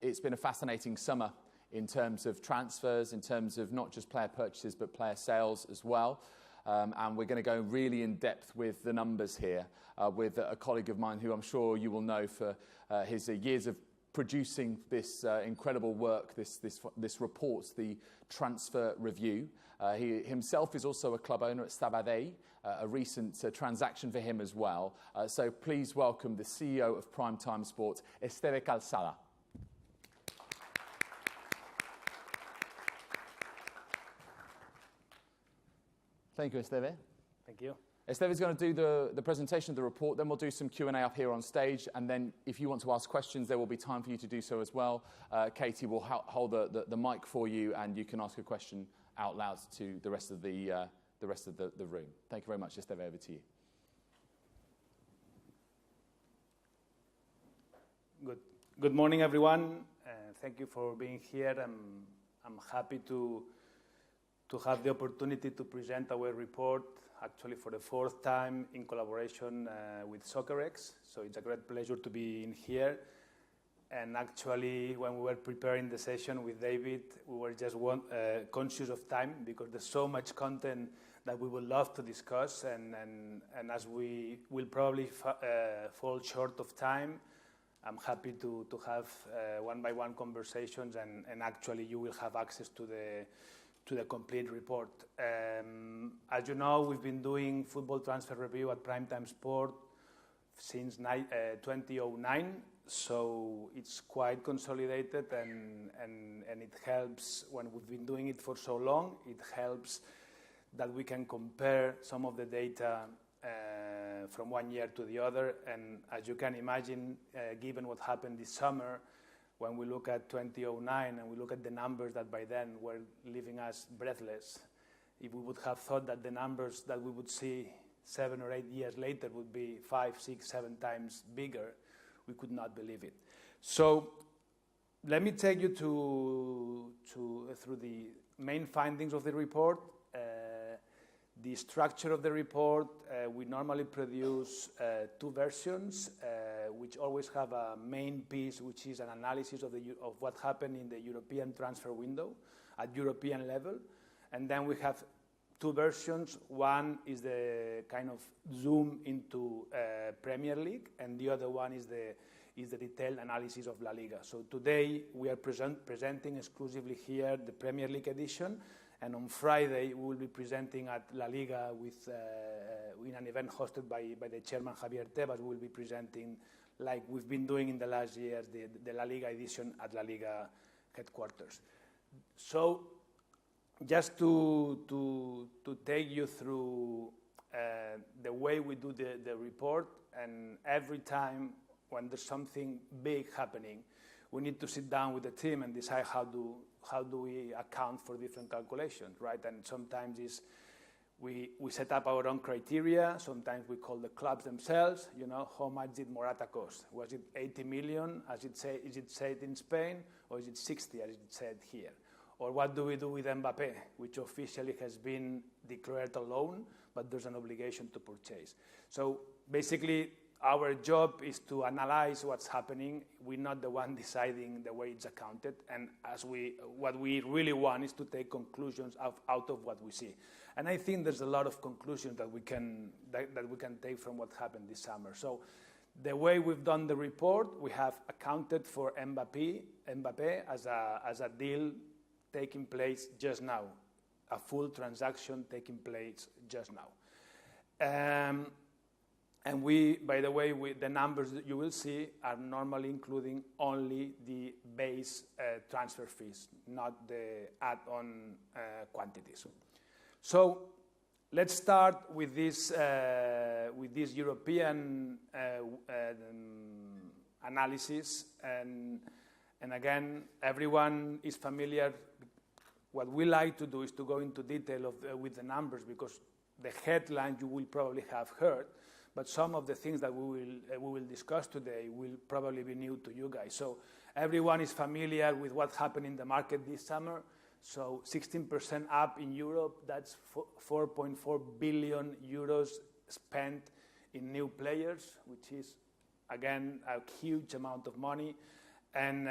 it's been a fascinating summer in terms of transfers, in terms of not just player purchases, but player sales as well. And we're going to go really in depth with the numbers here with a colleague of mine who I'm sure you will know for his years of producing this incredible work, this report, the transfer review. He himself is also a club owner at Sabadell, a recent transaction for him as well. So please welcome the CEO of Primetime Sport, Esteve Calçada. Thank you, Esteve. Thank you. Esteve is going to do the presentation of the report, then we'll do some Q&A up here on stage, and then if you want to ask questions, there will be time for you to do so as well. Katie will hold the mic for you, and you can ask a question out loud to the rest of the room. Thank you very much. Esteve, over to you. Good morning, everyone. Thank you for being here. I'm happy to have the opportunity to present our report, actually for the fourth time in collaboration with Soccerex. So it's a great pleasure to be in here. And actually, when we were preparing the session with David, we were just conscious of time because there's so much content that we would love to discuss. And as we will probably fall short of time, I'm happy to have one-by-one conversations, and actually you will have access to the complete report. As you know, we've been doing football transfer review at Primetime Sport since 2009, so it's quite consolidated, and it helps when we've been doing it for so long. It helps that we can compare some of the data from one year to the other, and as you can imagine, given what happened this summer, when we look at 2009 and we look at the numbers that by then were leaving us breathless, if we would have thought that the numbers that we would see 7 or 8 years later would be 5, 6, 7 times bigger, we could not believe it. So let me take you through the main findings of the report. The structure of the report, we normally produce 2 versions, which always have a main piece, which is an analysis of what happened in the European transfer window at European level. And then we have 2 versions. One is the kind of zoom into Premier League, and the other one is the detailed analysis of La Liga. So today we are presenting exclusively here the Premier League edition. And on Friday, we will be presenting at La Liga in an event hosted by the chairman, Javier Tebas. We will be presenting, like we've been doing in the last years, the La Liga edition at La Liga headquarters. So just to take you through the way we do the report, and every time when there's something big happening, we need to sit down with the team and decide how do we account for different calculations, right? And sometimes we set up our own criteria. Sometimes we call the clubs themselves, how much did Morata cost? Was it 80 million, is it said in Spain, or is it 60, as it said here? Or what do we do with Mbappé, which officially has been declared a loan, but there's an obligation to purchase. So basically, our job is to analyze what's happening. We're not the one deciding the way it's accounted. And what we really want is to take conclusions out of what we see. And I think there's a lot of conclusions that we can take from what happened this summer. So the way we've done the report, we have accounted for Mbappé as a deal taking place just now, a full transaction taking place just now. And by the way, the numbers that you will see are normally including only the base transfer fees, not the add-on quantities. So let's start with this European analysis. And again, everyone is familiar. What we like to do is to go into detail with the numbers, because the headline you will probably have heard, but some of the things that we will discuss today will probably be new to you guys. So everyone is familiar with what happened in the market this summer. So 16% up in Europe, that's 4.4 billion euros spent in new players, which is, again, a huge amount of money. And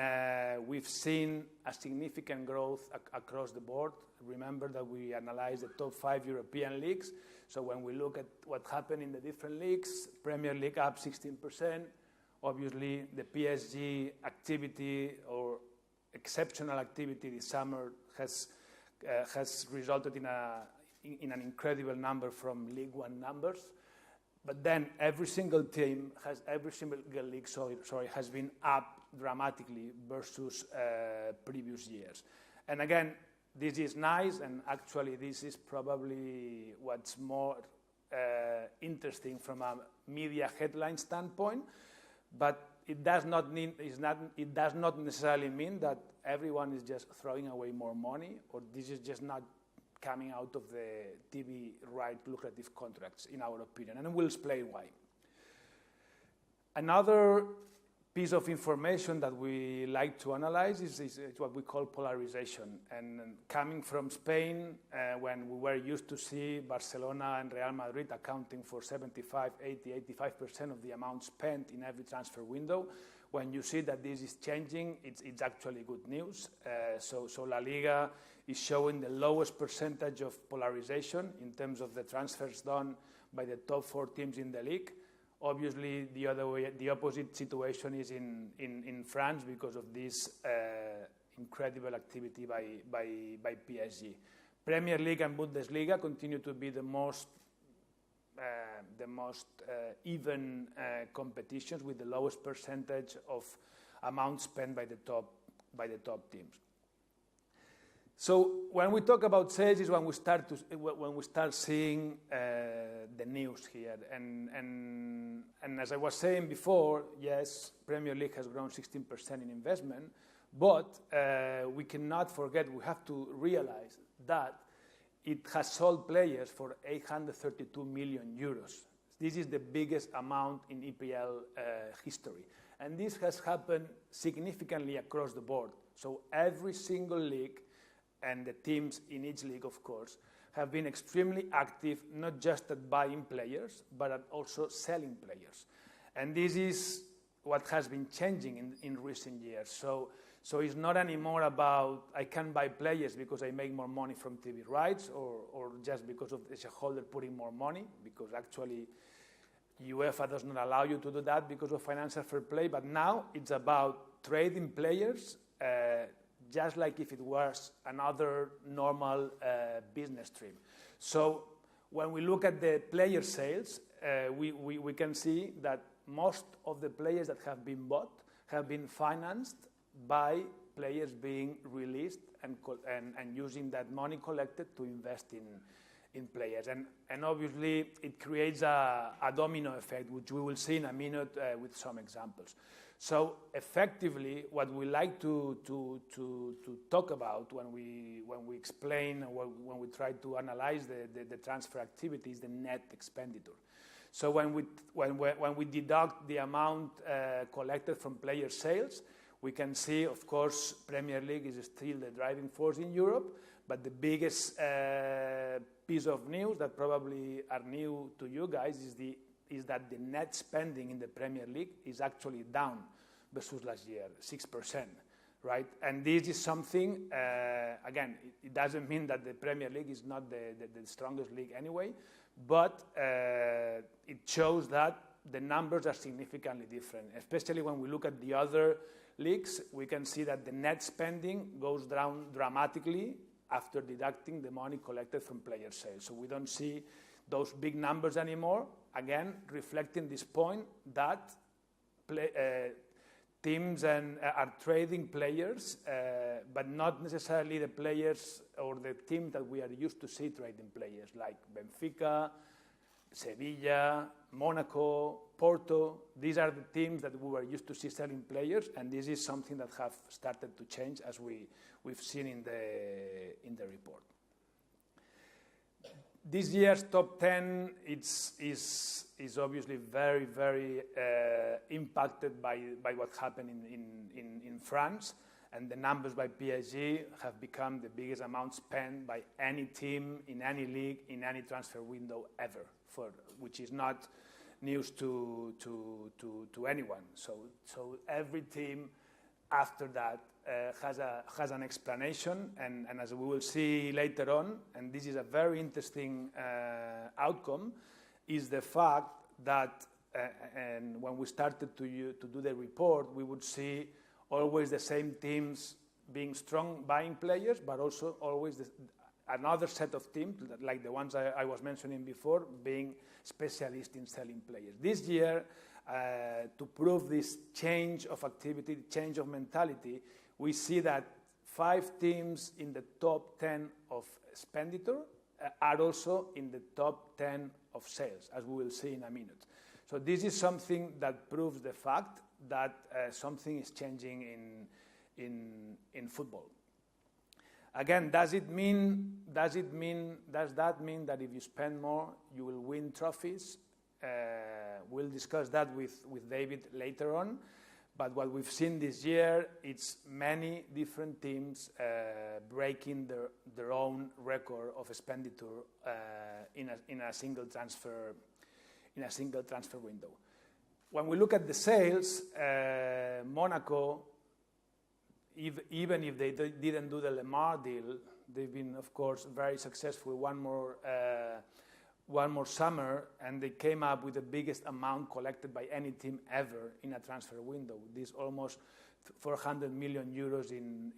we've seen a significant growth across the board. Remember that we analyzed the top 5 European leagues. So when we look at what happened in the different leagues, Premier League up 16%. Obviously, the PSG activity or exceptional activity this summer has resulted in an incredible number from League One numbers. But then every single league has been up dramatically versus previous years. And again, this is nice, and actually this is probably what's more interesting from a media headline standpoint. But it does not necessarily mean that everyone is just throwing away more money, or this is just not coming out of the TV right lucrative contracts, in our opinion, and we'll explain why. Another piece of information that we like to analyze is what we call polarization. And coming from Spain, when we were used to see Barcelona and Real Madrid accounting for 75, 80, 85% of the amount spent in every transfer window, when you see that this is changing, it's actually good news. So La Liga is showing the lowest percentage of polarization in terms of the transfers done by the top 4 teams in the league. Obviously, the opposite situation is in France because of this incredible activity by PSG. Premier League and Bundesliga continue to be the most even competitions with the lowest percentage of amount spent by the top teams. So when we talk about sales is when we start seeing the news here, and as I was saying before, yes, Premier League has grown 16% in investment, but we cannot forget, we have to realize that it has sold players for 832 million euros. This is the biggest amount in EPL history, and this has happened significantly across the board. So every single league, and the teams in each league, of course, have been extremely active, not just at buying players, but at also selling players. And this is what has been changing in recent years. So it's not anymore about I can buy players because I make more money from TV rights or just because of the shareholder putting more money, because actually UEFA does not allow you to do that because of financial fair play. But now it's about trading players just like if it was another normal business stream. So when we look at the player sales, we can see that most of the players that have been bought have been financed by players being released and using that money collected to invest in players. And obviously it creates a domino effect, which we will see in a minute with some examples. So effectively, what we like to talk about when we explain or when we try to analyze the transfer activity is the net expenditure. So when we deduct the amount collected from player sales, we can see, of course, Premier League is still the driving force in Europe, but the biggest piece of news that probably are new to you guys is that the net spending in the Premier League is actually down versus last year, 6%, right? And this is something, again, it doesn't mean that the Premier League is not the strongest league anyway, but it shows that the numbers are significantly different, especially when we look at the other leagues. We can see that the net spending goes down dramatically after deducting the money collected from player sales. So we don't see those big numbers anymore, again, reflecting this point that teams are trading players, but not necessarily the players or the team that we are used to see trading players, like Benfica, Sevilla, Monaco, Porto. These are the teams that we were used to see selling players, and this is something that have started to change, as we've seen in the report. This year's top 10 is obviously very, very impacted by what happened in France, and the numbers by PSG have become the biggest amount spent by any team in any league in any transfer window ever, which is not news to anyone. So every team after that has an explanation, and as we will see later on, and this is a very interesting outcome, is the fact that and when we started to do the report, we would see always the same teams being strong buying players, but also always another set of teams, like the ones I was mentioning before, being specialists in selling players. This year, to prove this change of activity, change of mentality, we see that 5 teams in the top 10 of expenditure are also in the top 10 of sales, as we will see in a minute. So this is something that proves the fact that something is changing in football. Again, does that mean that if you spend more, you will win trophies? We'll discuss that with David later on. But what we've seen this year, it's many different teams breaking their own record of expenditure in a single transfer window. When we look at the sales, Monaco, even if they didn't do the Lemar deal, they've been, of course, very successful. One more summer, and they came up with the biggest amount collected by any team ever in a transfer window. This almost 400 million euros in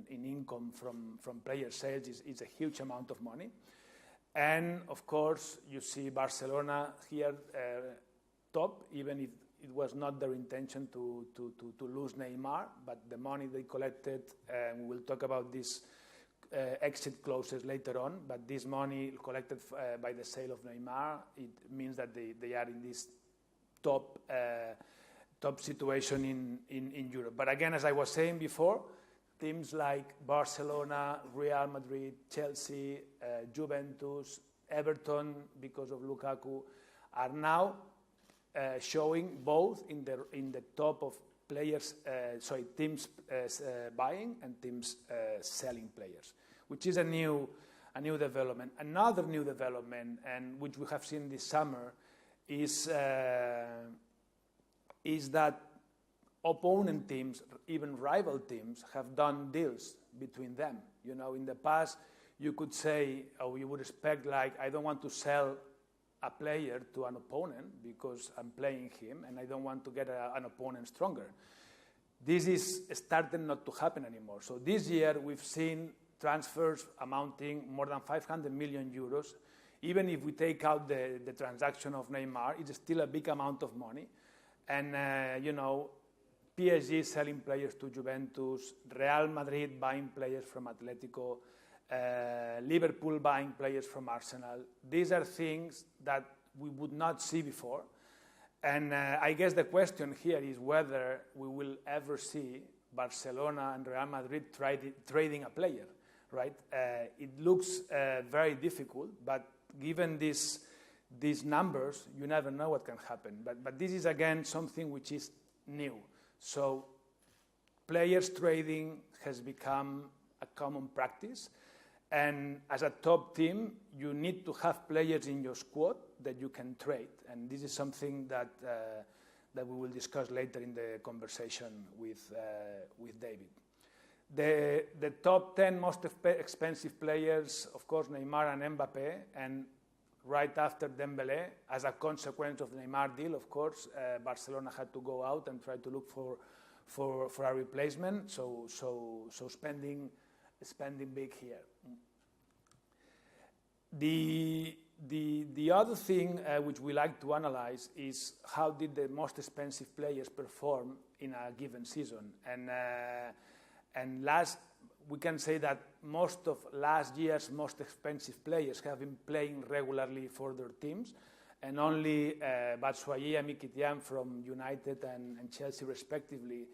income from player sales is a huge amount of money. And of course, you see Barcelona here top, even if it was not their intention to lose Neymar, but the money they collected, and we'll talk about this exit clauses later on, but this money collected by the sale of Neymar, it means that they are in this top situation in Europe. But again, as I was saying before, teams like Barcelona, Real Madrid, Chelsea, Juventus, Everton, because of Lukaku, are now showing both in the top of teams buying and teams selling players, which is a new development. Another new development, and which we have seen this summer, is that opponent teams, even rival teams, have done deals between them. You know, in the past, you could say, or you would expect, like, I don't want to sell a player to an opponent because I'm playing him and I don't want to get an opponent stronger. This is starting not to happen anymore. So this year we've seen transfers amounting more than 500 million euros. Even if we take out the transaction of Neymar, it's still a big amount of money. And, PSG selling players to Juventus, Real Madrid buying players from Atletico, Liverpool buying players from Arsenal. These are things that we would not see before. And I guess the question here is whether we will ever see Barcelona and Real Madrid trading a player, right? It looks very difficult, but given these numbers, you never know what can happen. But this is, again, something which is new. So players trading has become a common practice. And as a top team, you need to have players in your squad that you can trade. And this is something that we will discuss later in the conversation with David. The top 10 most expensive players, of course, Neymar and Mbappé, and right after Dembélé, as a consequence of the Neymar deal, of course, Barcelona had to go out and try to look for a replacement. So spending big here. The other thing which we like to analyze is how did the most expensive players perform in a given season. And we can say that most of last year's most expensive players have been playing regularly for their teams, and only Batshuayi and Mkhitaryan from United and Chelsea respectively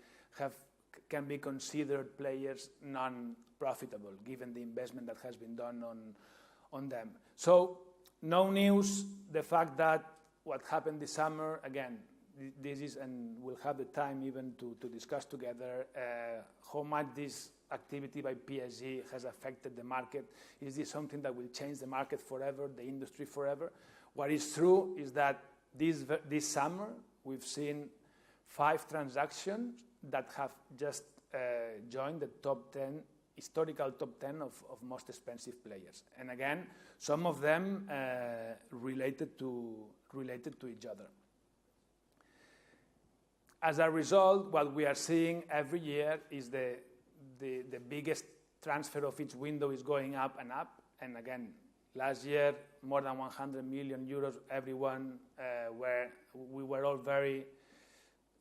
can be considered players non-profitable, given the investment that has been done on them. So no news, the fact that what happened this summer, again, this is, and we'll have the time even to discuss together how much this activity by PSG has affected the market. Is this something that will change the market forever, the industry forever? What is true is that this summer we've seen 5 transactions that have just join the top 10, historical top 10 of most expensive players. And again, some of them related to each other. As a result, what we are seeing every year is the biggest transfer of each window is going up and up. And again, last year, more than 100 million euros. Everyone we were all very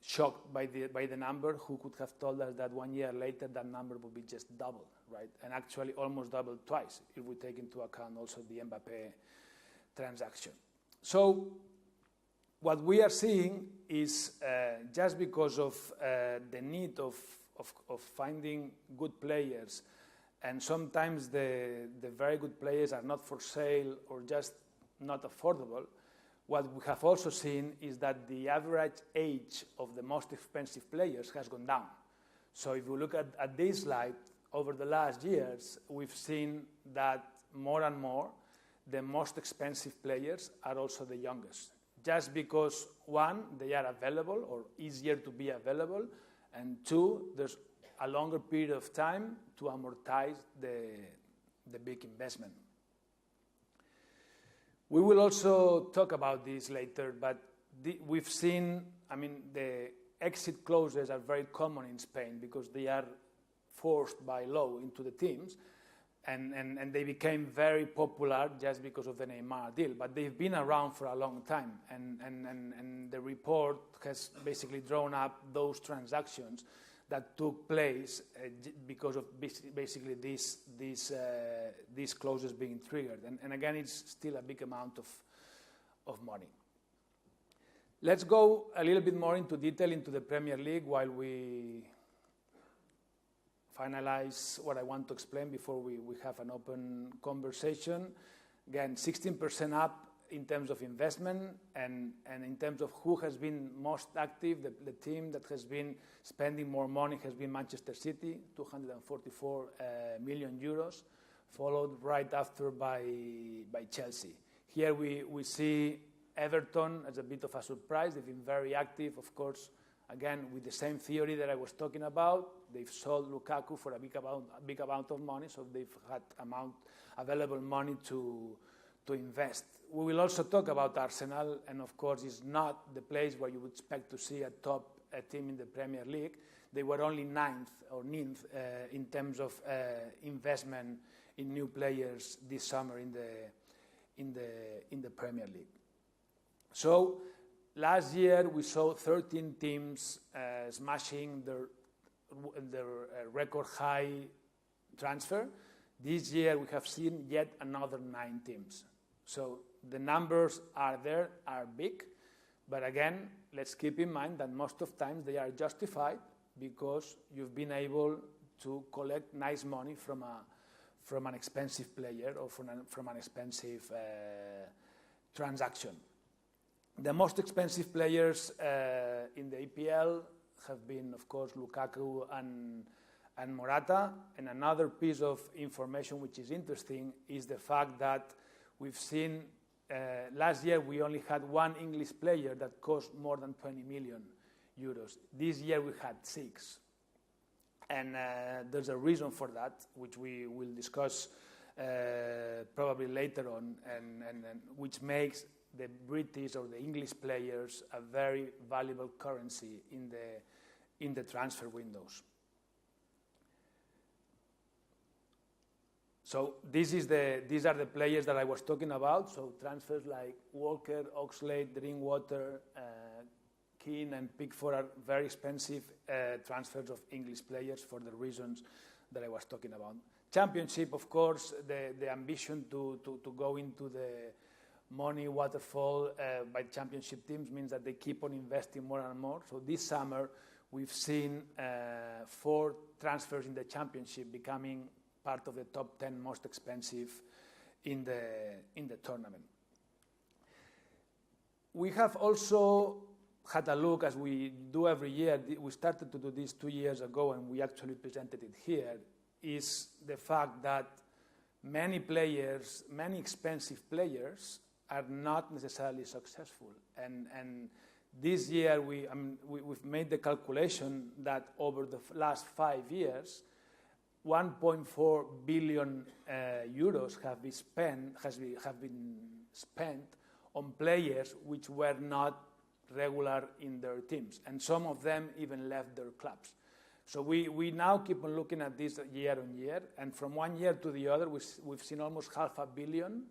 shocked by the number. Who could have told us that 1 year later that number would be just double, right? And actually almost double twice if we take into account also the Mbappé transaction. So what we are seeing is just because of the need of finding good players, and sometimes the very good players are not for sale or just not affordable, what we have also seen is that the average age of the most expensive players has gone down. So if you look at this slide, over the last years, we've seen that more and more, the most expensive players are also the youngest. Just because, one, they are available or easier to be available, and two, there's a longer period of time to amortize the big investment. We will also talk about this later, but we've seen, the exit clauses are very common in Spain because they are forced by law into the teams, and they became very popular just because of the Neymar deal. But they've been around for a long time, and the report has basically drawn up those transactions that took place because of basically these clauses being triggered. And again, it's still a big amount of money. Let's go a little bit more into detail into the Premier League while we finalize what I want to explain before we have an open conversation. Again, 16% up in terms of investment, and in terms of who has been most active, the team that has been spending more money has been Manchester City, 244 million euros, followed right after by Chelsea. Here we see Everton as a bit of a surprise. They've been very active, of course, again, with the same theory that I was talking about. They've sold Lukaku for a big amount of money, so they've had available money to invest. We will also talk about Arsenal, and of course, it's not the place where you would expect to see a top team in the Premier League. They were only ninth in terms of investment in new players this summer in the Premier League. So last year we saw 13 teams smashing their record high transfer. This year we have seen yet another 9 teams. So the numbers are big, but again, let's keep in mind that most of times they are justified because you've been able to collect nice money from an expensive player or from an expensive transaction. The most expensive players in the EPL have been, of course, Lukaku and Morata. And another piece of information which is interesting is the fact that we've seen last year we only had one English player that cost more than 20 million euros. This year we had 6. And there's a reason for that, which we will discuss probably later on, and which makes the British or the English players a very valuable currency in the transfer windows. So these are the players that I was talking about. So transfers like Walker, Oxlade, Drinkwater, Keane and Pickford are very expensive transfers of English players for the reasons that I was talking about. Championship, of course, the ambition to go into the money waterfall by championship teams means that they keep on investing more and more. So this summer we've seen 4 transfers in the championship becoming part of the top 10 most expensive in the tournament. We have also had a look, as we do every year. We started to do this 2 years ago, and we actually presented it here, is the fact that many expensive players, are not necessarily successful. And This year, we've made the calculation that over the last 5 years, 1.4 billion euros have been spent on players which were not regular in their teams, and some of them even left their clubs. So we now keep on looking at this year on year, and from one year to the other, we've seen almost 500 million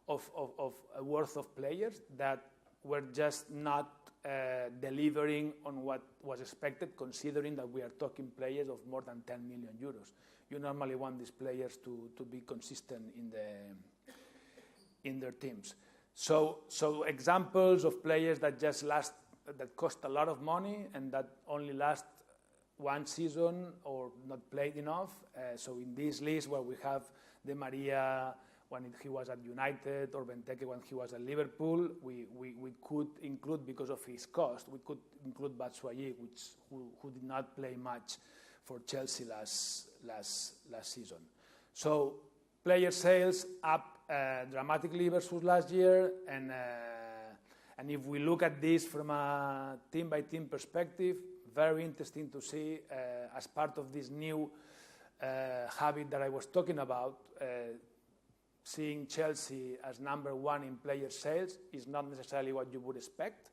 of worth of players that were just not delivering on what was expected, considering that we are talking players of more than 10 million euros. You normally want these players to be consistent in their teams. So examples of players that that cost a lot of money and that only last one season or not played enough. So in this list where we have Di Maria when he was at United or Benteke when he was at Liverpool, we could include, because of his cost, we could include Batshuayi, who did not play much for Chelsea last season. So player sales up dramatically versus last year, and if we look at this from a team-by-team perspective, very interesting to see as part of this new habit that I was talking about. Seeing Chelsea as number one in player sales is not necessarily what you would expect.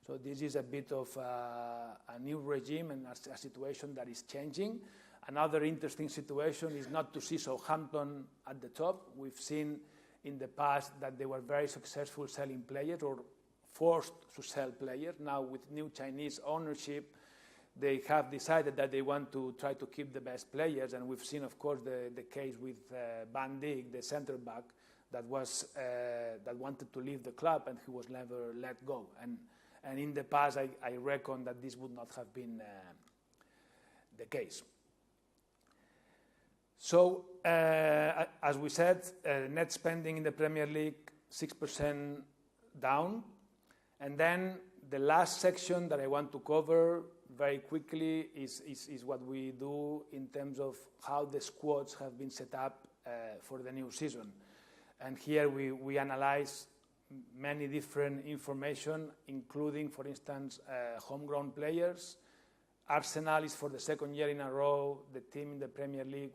So this is a bit of a new regime and a situation that is changing. Another interesting situation is not to see Southampton at the top. We've seen in the past that they were very successful selling players or forced to sell players. Now with new Chinese ownership, they have decided that they want to try to keep the best players, and we've seen, of course, the case with Van Dijk, the centre back, that wanted to leave the club and he was never let go. And in the past, I reckon that this would not have been the case. So, as we said, net spending in the Premier League 6% down, and then the last section that I want to cover very quickly is what we do in terms of how the squads have been set up for the new season. And here we analyze many different information, including, for instance, homegrown players. Arsenal is, for the second year in a row, the team in the Premier League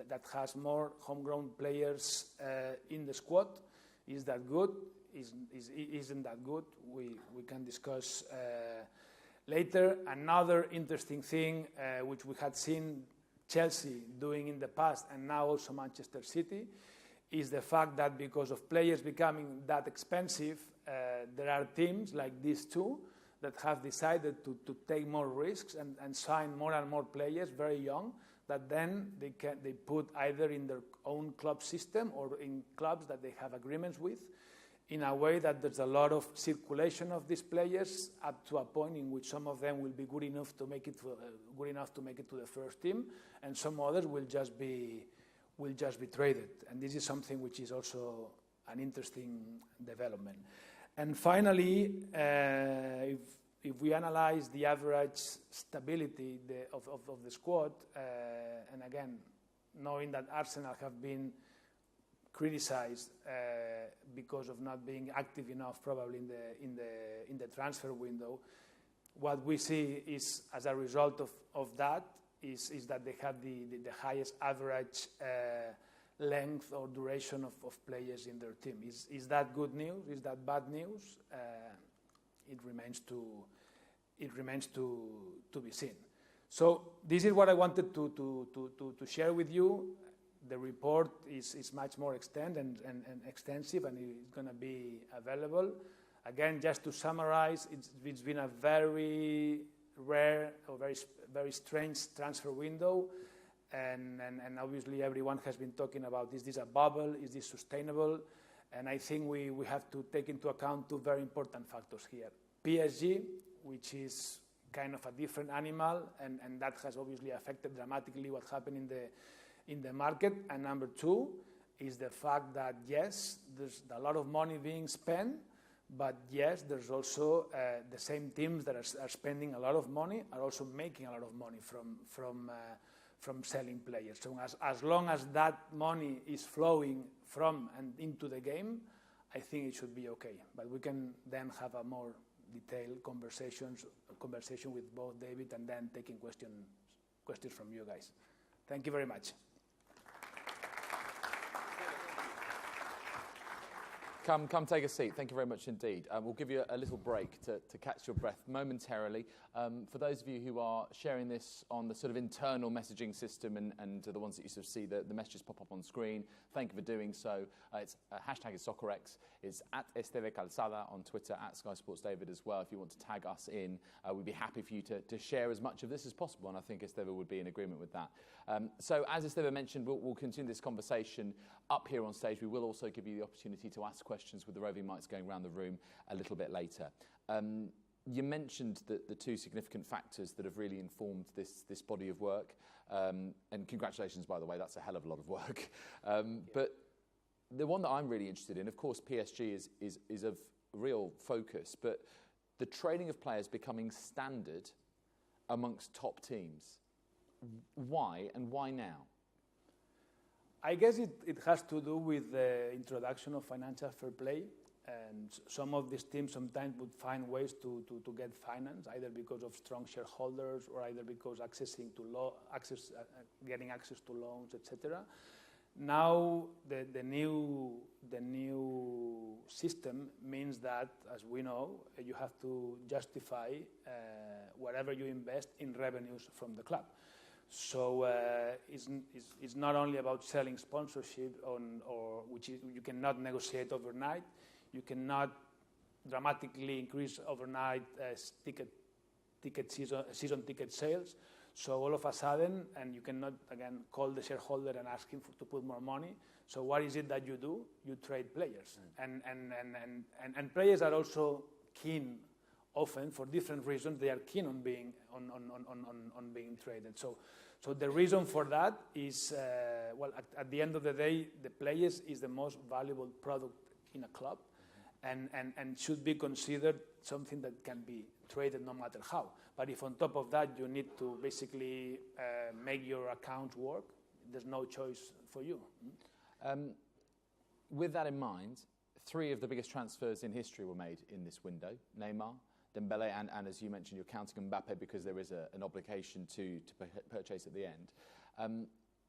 that has more homegrown players in the squad. Is that good? Isn't that good? We can discuss later. Another interesting thing which we had seen Chelsea doing in the past and now also Manchester City is the fact that because of players becoming that expensive, there are teams like these two that have decided to take more risks and sign more and more players very young that then they put either in their own club system or in clubs that they have agreements with, in a way that there's a lot of circulation of these players up to a point in which some of them will be good enough to make it to the first team, and some others will just be traded. And this is something which is also an interesting development. And finally, if we analyze the average stability of the squad, and again, knowing that Arsenal have been criticized because of not being active enough probably in the transfer window, what we see is, as a result of that, is that they have the highest average length or duration of players in their team. Is that good news? Is that bad news? It remains to be seen. So this is what I wanted to share with you. The report is much more extensive and it's going to be available. Again, just to summarize, it's been a very rare or very strange transfer window, and obviously everyone has been talking about, is this a bubble, is this sustainable? And I think we have to take into account two very important factors here. PSG, which is kind of a different animal, and that has obviously affected dramatically what happened in the market. And number two is the fact that, yes, there's a lot of money being spent, but yes, there's also the same teams that are spending a lot of money are also making a lot of money from selling players. So as long as that money is flowing from and into the game, I think it should be okay. But we can then have a more detailed conversation with both David and then taking questions from you guys. Thank you very much. Come take a seat. Thank you very much indeed. We'll give you a little break to catch your breath momentarily. For those of you who are sharing this on the sort of internal messaging system and the ones that you sort of see the messages pop up on screen, thank you for doing so. It's hashtag is Soccerex. It's at Esteve Calzada on Twitter, at Sky Sports David as well. If you want to tag us in, we'd be happy for you to share as much of this as possible, and I think Esteve would be in agreement with that. So as Esteve mentioned, we'll continue this conversation up here on stage. We will also give you the opportunity to ask questions with the roving mics going around the room a little bit later. You mentioned the two significant factors that have really informed this body of work, and congratulations, by the way, that's a hell of a lot of work. But the one that I'm really interested in, of course, PSG is of real focus, but the training of players becoming standard amongst top teams. Why, and why now? I guess it has to do with the introduction of financial fair play, and some of these teams sometimes would find ways to get finance, either because of strong shareholders or either because getting access to loans, etc. Now the new system means that, as we know, you have to justify whatever you invest in revenues from the club. So it's not only about selling sponsorship which you cannot negotiate overnight. You cannot dramatically increase overnight season ticket sales. So all of a sudden, and you cannot again call the shareholder and ask him to put more money. So what is it that you do? You trade players, and players are also keen. Often, for different reasons, they are keen on being traded. So the reason for that is, at the end of the day, the players is the most valuable product in a club, and should be considered something that can be traded no matter how. But if on top of that you need to basically make your accounts work, there's no choice for you. With that in mind, 3 of the biggest transfers in history were made in this window: Neymar, Dembele, and as you mentioned, you're counting Mbappe because there is an obligation to purchase at the end.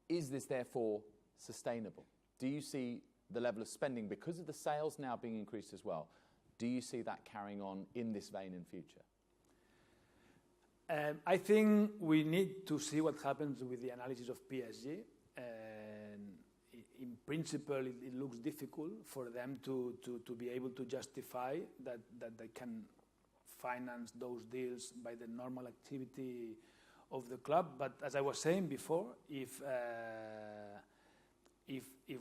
Is this therefore sustainable? Do you see the level of spending, because of the sales now being increased as well, do you see that carrying on in this vein in future? I think we need to see what happens with the analysis of PSG. And in principle, it looks difficult for them to be able to justify that they can finance those deals by the normal activity of the club. But as I was saying before, if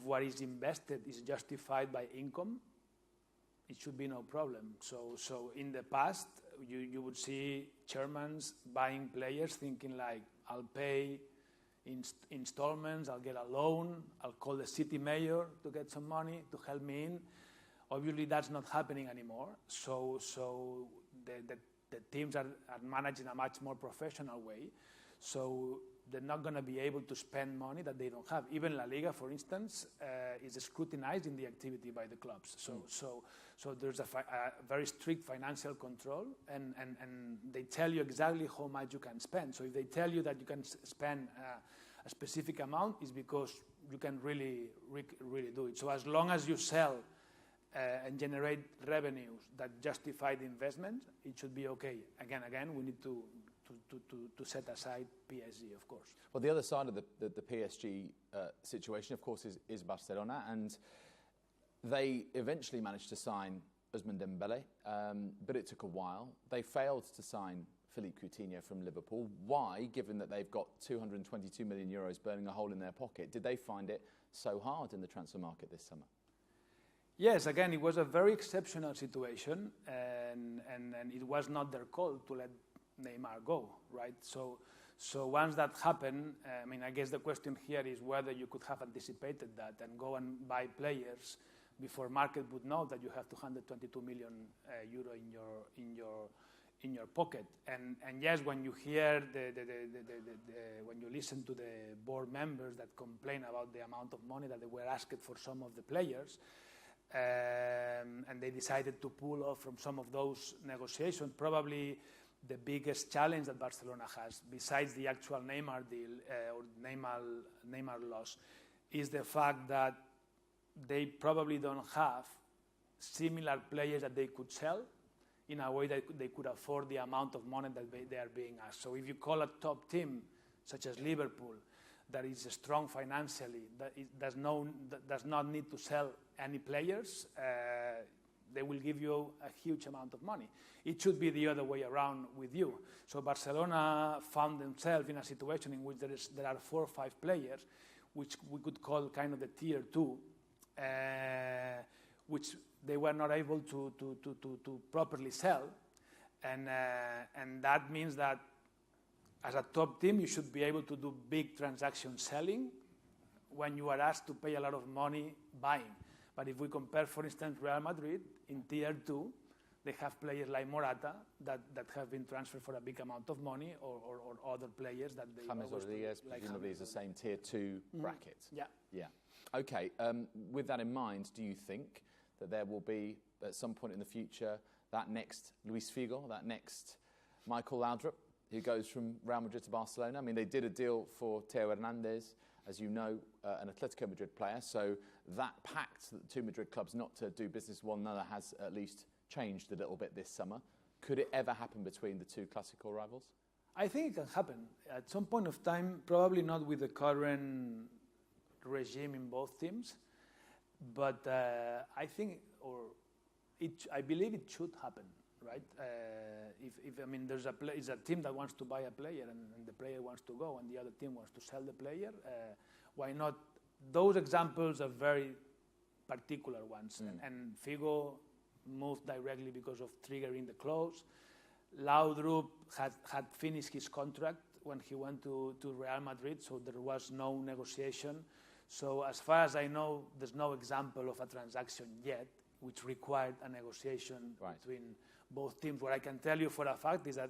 what is invested is justified by income, it should be no problem. So in the past, you would see chairmen buying players thinking like, I'll pay in installments, I'll get a loan, I'll call the city mayor to get some money to help me in. Obviously, that's not happening anymore. So the teams are managed in a much more professional way. So they're not going to be able to spend money that they don't have. Even La Liga, for instance, is scrutinized in the activity by the clubs. So there's a very strict financial control, and they tell you exactly how much you can spend. So if they tell you that you can spend a specific amount, it's because you can really do it. So as long as you sell and generate revenues that justify the investment, it should be okay. Again, we need to set aside PSG, of course. Well, the other side of the PSG situation, of course, is Barcelona, and they eventually managed to sign Ousmane Dembele, but it took a while. They failed to sign Philippe Coutinho from Liverpool. Why, given that they've got 222 million euros burning a hole in their pocket, did they find it so hard in the transfer market this summer? Yes, again, it was a very exceptional situation, and it was not their call to let Neymar go, right? So once that happened, I guess the question here is whether you could have anticipated that and go and buy players before market would know that you have 222 million euro in your pocket. And yes, when you hear when you listen to the board members that complain about the amount of money that they were asked for some of the players, and they decided to pull off from some of those negotiations. Probably the biggest challenge that Barcelona has, besides the actual Neymar deal or Neymar loss, is the fact that they probably don't have similar players that they could sell in a way that they could afford the amount of money that they are being asked. So if you call a top team, such as Liverpool, that is strong financially, that does not need to sell any players, they will give you a huge amount of money. It should be the other way around with you. So Barcelona found themselves in a situation in which there are 4 or 5 players, which we could call kind of the tier 2, which they were not able to properly sell. And that means that as a top team, you should be able to do big transaction selling when you are asked to pay a lot of money buying. But if we compare, for instance, Real Madrid in tier 2, they have players like Morata that have been transferred for a big amount of money, or other players that they James Rodriguez, presumably is the same tier 2 bracket. Yeah. Yeah. Okay. With that in mind, do you think that there will be, at some point in the future, that next Luis Figo, that next Michael Laudrup, who goes from Real Madrid to Barcelona? I mean, they did a deal for Theo Hernandez, as you know, an Atletico Madrid player. So that pact that the 2 Madrid clubs not to do business with one another has at least changed a little bit this summer. Could it ever happen between the 2 classical rivals? I think it can happen. At some point of time, probably not with the current regime in both teams, but I think, I believe it should happen. Right? If I mean, there's a team that wants to buy a player and the player wants to go, and the other team wants to sell the player, why not? Those examples are very particular ones. And Figo moved directly because of triggering the clause. Laudrup had finished his contract when he went to Real Madrid, so there was no negotiation. So as far as I know, there's no example of a transaction yet which required a negotiation between both teams. What I can tell you for a fact is that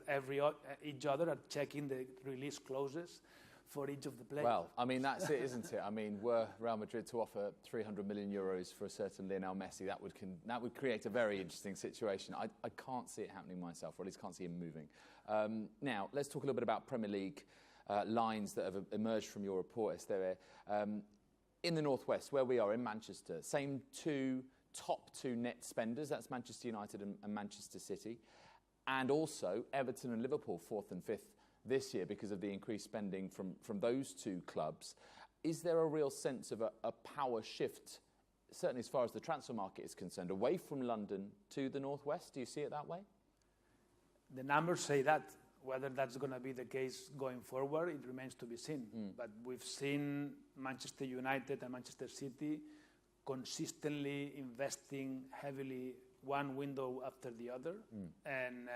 each other are checking the release clauses for each of the players. Well, I mean, that's it, isn't it? I mean, were Real Madrid to offer 300 million euros for a certain Lionel Messi, that would create a very interesting situation. I can't see it happening myself, or at least can't see him moving. Now, let's talk a little bit about Premier League lines that have emerged from your report, Esther. In the Northwest, where we are in Manchester, same top 2 net spenders, that's Manchester United and Manchester City, and also Everton and Liverpool 4th and 5th this year because of the increased spending from those 2 clubs. Is there a real sense of a power shift, certainly as far as the transfer market is concerned, away from London to the Northwest? Do you see it that way? The numbers say that. Whether that's going to be the case going forward, it remains to be seen. But we've seen Manchester United and Manchester City consistently investing heavily one window after the other. And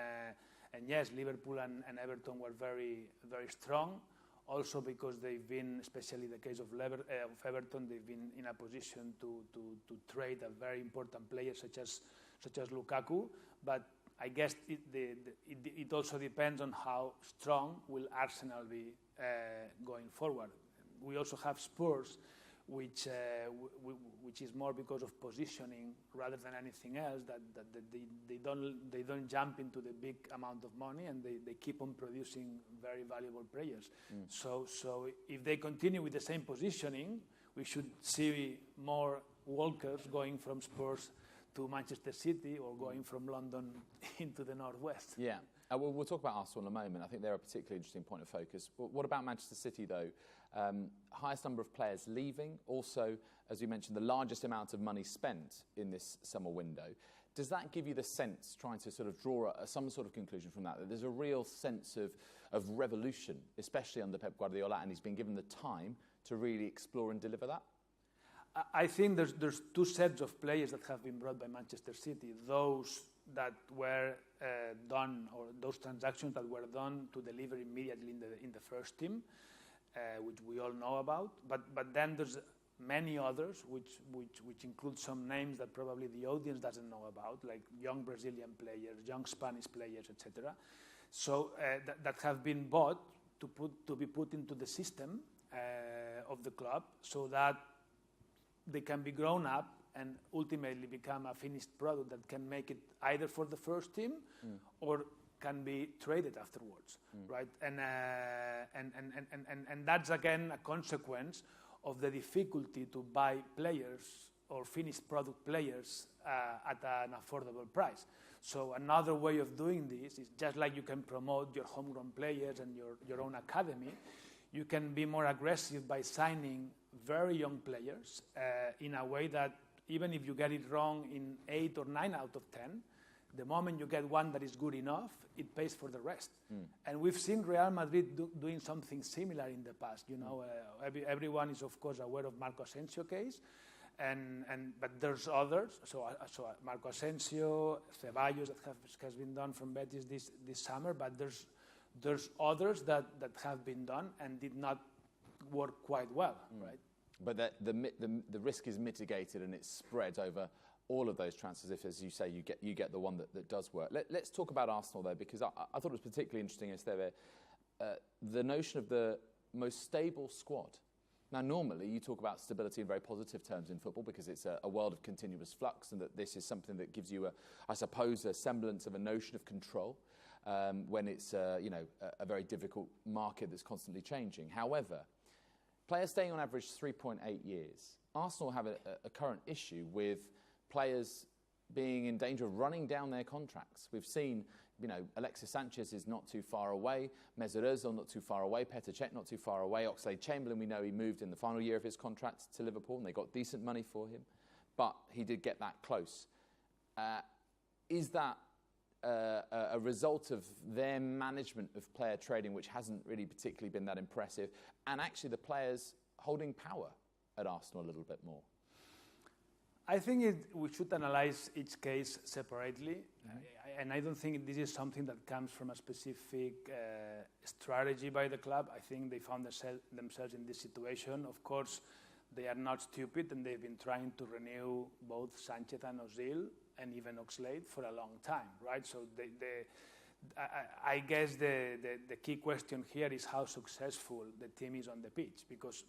yes, Liverpool and Everton were very, very strong. Also because they've been, especially the case of Everton, they've been in a position to trade a very important player such as Lukaku. But I guess it also depends on how strong will Arsenal be going forward. We also have Spurs, which is more because of positioning rather than anything else, that they don't jump into the big amount of money, and they keep on producing very valuable players. So if they continue with the same positioning, we should see more walkers going from Spurs to Manchester City, or going from London into the Northwest. Yeah. We'll talk about Arsenal in a moment. I think they're a particularly interesting point of focus. But what about Manchester City, though? Highest number of players leaving. Also, as we mentioned, the largest amount of money spent in this summer window. Does that give you the sense, trying to sort of draw some sort of conclusion from that there's a real sense of revolution, especially under Pep Guardiola, and he's been given the time to really explore and deliver that? I think there's 2 sets of players that have been brought by Manchester City. Those that were done, or those transactions that were done to deliver immediately in the first team, which we all know about. But then there's many others, which include some names that probably the audience doesn't know about, like young Brazilian players, young Spanish players, etc. So that have been bought to be put into the system of the club, so that they can be grown up and ultimately become a finished product that can make it either for the first team or can be traded afterwards, right? And that's again a consequence of the difficulty to buy players or finished product players at an affordable price. So another way of doing this is just like you can promote your homegrown players and your own academy, you can be more aggressive by signing very young players in a way that even if you get it wrong in 8 or 9 out of 10, the moment you get one that is good enough, it pays for the rest. And we've seen Real Madrid doing something similar in the past. You know, everyone is of course aware of Marco Asensio case, but there's others. So Marco Asensio, Ceballos that has been done from Betis this summer, but there's others that have been done and did not work quite well, right? But the risk is mitigated and it's spread over all of those transfers, if, as you say, you get the one that does work. Let's talk about Arsenal, though, because I thought it was particularly interesting as the notion of the most stable squad. Now, normally, you talk about stability in very positive terms in football because it's a world of continuous flux and that this is something that gives you, I suppose, a semblance of a notion of control when it's a very difficult market that's constantly changing. However, players staying on average 3.8 years. Arsenal have a current issue with players being in danger of running down their contracts. We've seen, Alexis Sanchez is not too far away, Mesut Ozil not too far away, Petr Cech not too far away, Oxlade-Chamberlain, we know he moved in the final year of his contract to Liverpool and they got decent money for him, but he did get that close. Is that a result of their management of player trading, which hasn't really particularly been that impressive, and actually the players holding power at Arsenal a little bit more? I think we should analyze each case separately, and I don't think this is something that comes from a specific strategy by the club. I think they found themselves in this situation. Of course, they are not stupid, and they've been trying to renew both Sanchez and Ozil, and even Oxlade for a long time, right? So I guess the key question here is how successful the team is on the pitch, because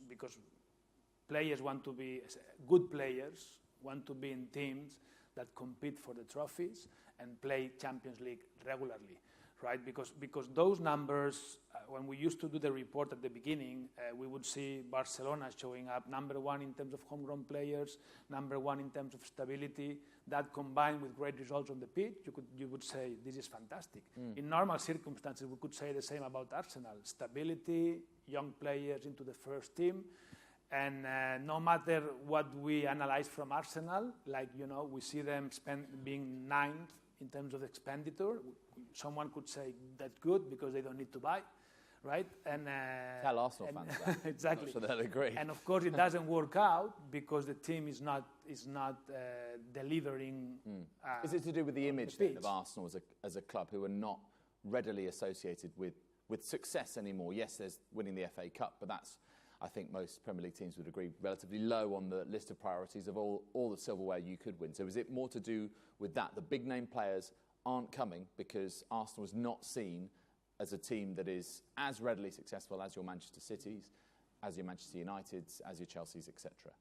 players want to be good players, want to be in teams that compete for the trophies and play Champions League regularly, right? Because those numbers, when we used to do the report at the beginning, we would see Barcelona showing up number 1 in terms of homegrown players, number 1 in terms of stability. That combined with great results on the pitch, you would say this is fantastic. In normal circumstances, we could say the same about Arsenal: stability, young players into the first team. And no matter what we analyze from Arsenal, we see them being 9th in terms of expenditure. Someone could say that's good because they don't need to buy, right? And tell Arsenal fans that. Exactly. I'm sure they'll agree. And of course, it doesn't work out because the team is not delivering. Is it to do with the image then of Arsenal as a club who are not readily associated with success anymore? Yes, there's winning the FA Cup, but that's, I think most Premier League teams would agree, relatively low on the list of priorities of all the silverware you could win. So is it more to do with that? The big name players aren't coming because Arsenal is not seen as a team that is as readily successful as your Manchester Cities, as your Manchester Uniteds, as your Chelseas, etc.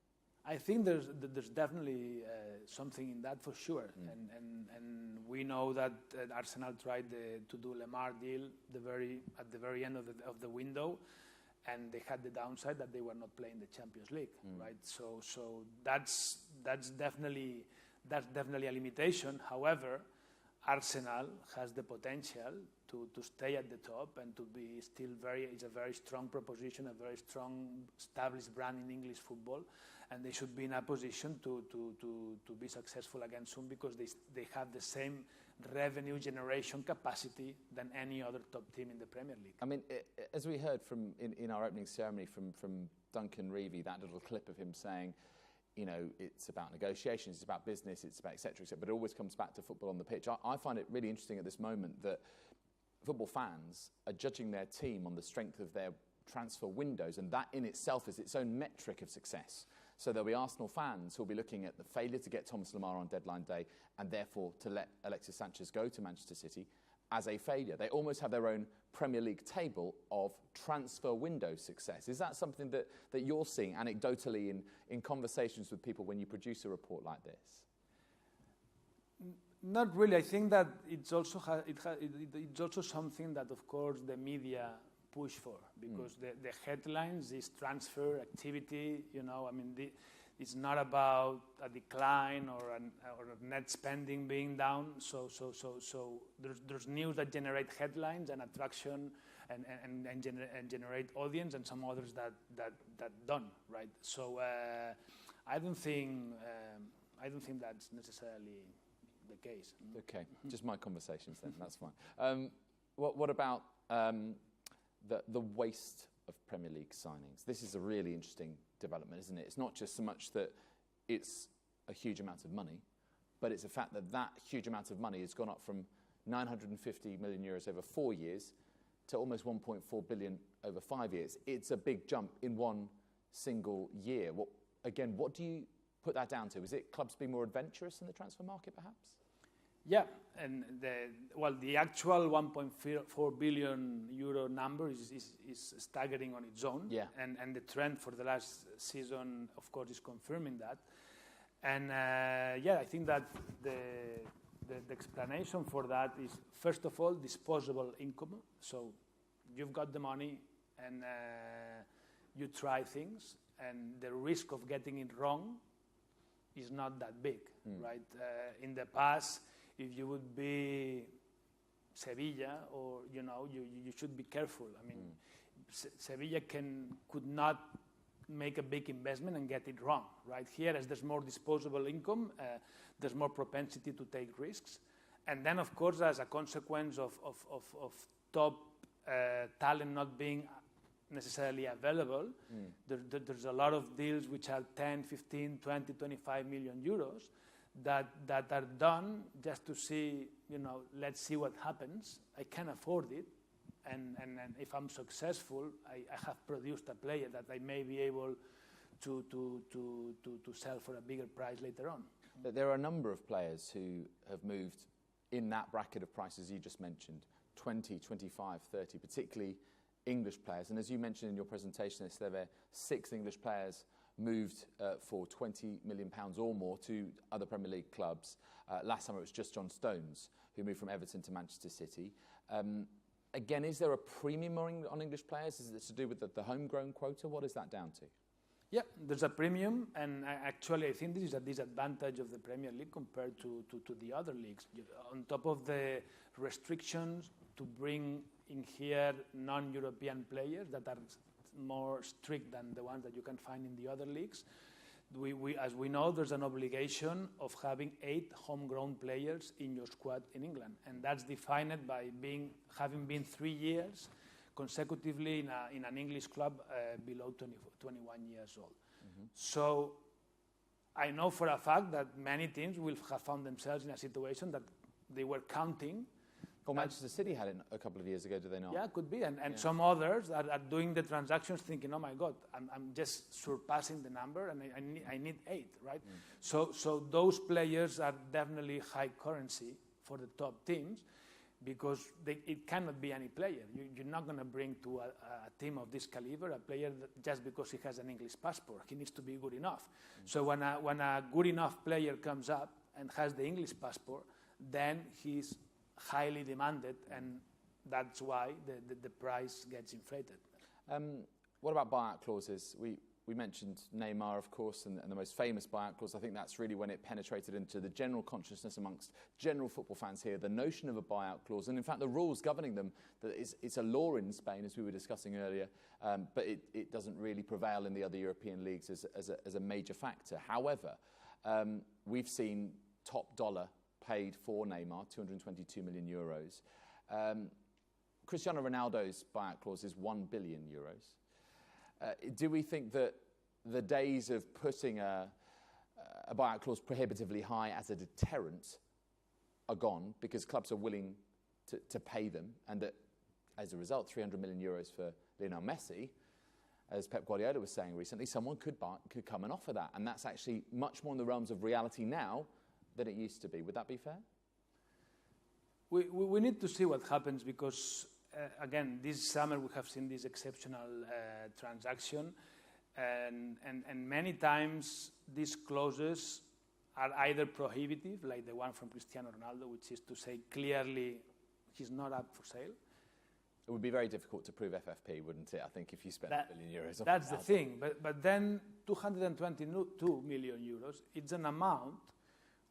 I think there's definitely something in that for sure, and we know that Arsenal tried to do Lemar deal at the very end of the window. And they had the downside that they were not playing the Champions League, right? So that's definitely a limitation. However, Arsenal has the potential to stay at the top and to be still it's a very strong proposition, a very strong established brand in English football, and they should be in a position to be successful again soon because they have the same revenue generation capacity than any other top team in the Premier League. I mean, as we heard in our opening ceremony from Duncan Reevy, that little clip of him saying, it's about negotiations, it's about business, it's about et cetera, but it always comes back to football on the pitch. I find it really interesting at this moment that football fans are judging their team on the strength of their transfer windows, and that in itself is its own metric of success. So there'll be Arsenal fans who'll be looking at the failure to get Thomas Lemar on deadline day and therefore to let Alexis Sanchez go to Manchester City, as a failure. They almost have their own Premier League table of transfer window success. Is that something that you're seeing anecdotally in conversations with people when you produce a report like this? Not really. I think that it's also it's also something that, of course, the media push for, because the headlines is transfer activity. I mean, it's not about a decline or net spending being down. So there's news that generate headlines and attraction and generate audience, and some others that don't, right? So I don't think that's necessarily the case. Okay, just my conversations then. That's fine. What about the waste of Premier League signings? This is a really interesting development, isn't it? It's not just so much that it's a huge amount of money, but it's the fact that huge amount of money has gone up from 950 million euros over 4 years to almost 1.4 billion over 5 years. It's a big jump in one single year. What do you put that down to? Is it clubs being more adventurous in the transfer market, perhaps? Yeah, and the actual 1.4 billion euro number is staggering on its own. Yeah. And the trend for the last season, of course, is confirming that. And I think that the explanation for that is, first of all, disposable income. So you've got the money and you try things, and the risk of getting it wrong is not that big, right? In the past, if you would be Sevilla, or you should be careful. I mean, Sevilla could not make a big investment and get it wrong, right? Here, as there's more disposable income, there's more propensity to take risks, and then, of course, as a consequence of top talent not being necessarily available, there's a lot of deals which are 10, 15, 20, 25 million euros that are done just to see, let's see what happens. I can afford it, and if I'm successful, I have produced a player that I may be able to sell for a bigger price later on. There are a number of players who have moved in that bracket of prices you just mentioned, 20, 25, 30, particularly English players. And as you mentioned in your presentation, there were 6 English players moved for £20 million or more to other Premier League clubs. Last summer it was just John Stones, who moved from Everton to Manchester City. Again, is there a premium on English players? Is it to do with the homegrown quota? What is that down to? Yeah, there's a premium, and actually I think this is a disadvantage of the Premier League compared to the other leagues. On top of the restrictions to bring in here non-European players that are more strict than the ones that you can find in the other leagues, as we know, there's an obligation of having 8 homegrown players in your squad in England, and that's defined by having been 3 years consecutively in an English club below 21 years old. So I know for a fact that many teams will have found themselves in a situation that they were counting. Well, Manchester City had it a couple of years ago, do they not? Yeah, could be. And some others are doing the transactions thinking, oh my God, I'm just surpassing the number and I need 8, right? So those players are definitely high currency for the top teams, because it cannot be any player. You're not going to bring to a team of this caliber a player that just because he has an English passport. He needs to be good enough. So when a good enough player comes up and has the English passport, then he's highly demanded, and that's why the price gets inflated. What about buyout clauses? We mentioned Neymar, of course, and the most famous buyout clause. I think that's really when it penetrated into the general consciousness amongst general football fans here, the notion of a buyout clause, and in fact the rules governing them. That it's a law in Spain, as we were discussing earlier, but it doesn't really prevail in the other European leagues as a major factor. However, we've seen top dollar paid for Neymar, 222 million euros. Cristiano Ronaldo's buyout clause is 1 billion euros. Do we think that the days of putting a buyout clause prohibitively high as a deterrent are gone, because clubs are willing to pay them, and that as a result, 300 million euros for Lionel Messi, as Pep Guardiola was saying recently, someone could come and offer that, and that's actually much more in the realms of reality now than it used to be. Would that be fair? We need to see what happens because, again, this summer we have seen this exceptional transaction, and many times these clauses are either prohibitive, like the one from Cristiano Ronaldo, which is to say clearly he's not up for sale. It would be very difficult to prove FFP, wouldn't it? I think if you spent €1 billion. That's the thing. But then 222 million euros, it's an amount